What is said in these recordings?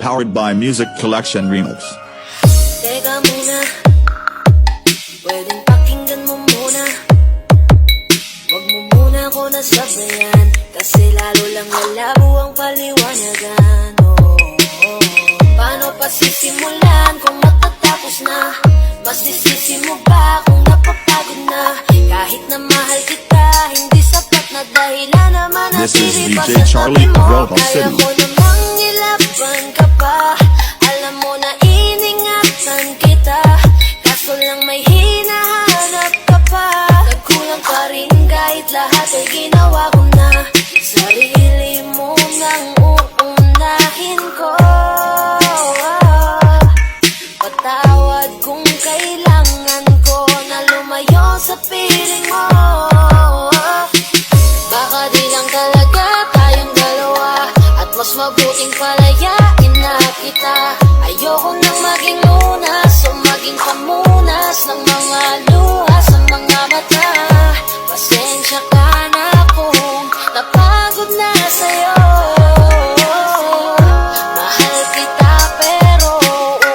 Powered by Music Collection Remix. Teka muna, pwedeng pakinggan mo muna. Wag mo muna ako nasabayan, kasi lalo lang lalabo ang paliwanagan. Paano pa sisimulan kung matatapos na? Mas nisisi mo ba kung napapagod na? Kahit na mahal kita, hindi sapat na dahilan na manatili pa DJ sa Charlie tabi mo. Rojo Kaya City. ko namang ilaban ka pa. Alam mo na iningatan kita, kaso lang may hinahanap ka pa. Nagkulang ka rin kahit lahat ay ginawa ko na. Sarili mo nang uunahin ko. Patawad kung kailangan ko na lumayo sa piling mo. Baka di lang talaga tayong dalawa, at mas mabuting palayain na kita. Ayoko nang maging lunas o maging pamunas ng mga luha sa mga mata. Pasensya ka na kung napagod na sa'yo. Mahal kita pero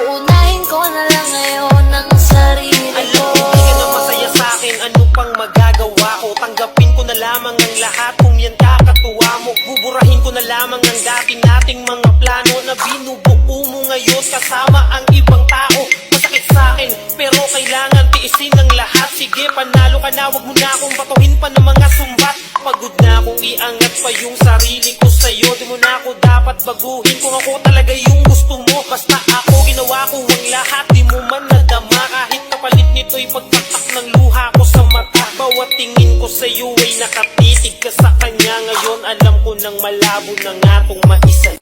uunahin ko na lang ngayon ang sarili ko. Alam ko di ka na masaya sa'kin, ano pang magagawa ko? Tanggapin ko na lamang ang lahat kung yan kakatuwa mo. Buburahin ko na lamang ang dati nating mga plano na binubuo mo ngayon kasama ang ibang tao. Masakit sa'kin pero kailangan tiisin ang lahat. Sige, panalo ka na, wag mo na akong batuhin pa ng mga sumbat. Pagod na akong iangat pa yung sarili ko sa'yo. Di mo na ako dapat baguhin kung ako talaga yung gusto mo. Basta ako, ginawa ko ang lahat, di mo man nadama. Kahit kapalit nito'y pagpatak ng luha ko sa mata. Bawat tingin ko sa'yo ay nakatitig ka sa kanya. Ngayon alam ko nang malabo na nga tong maisa.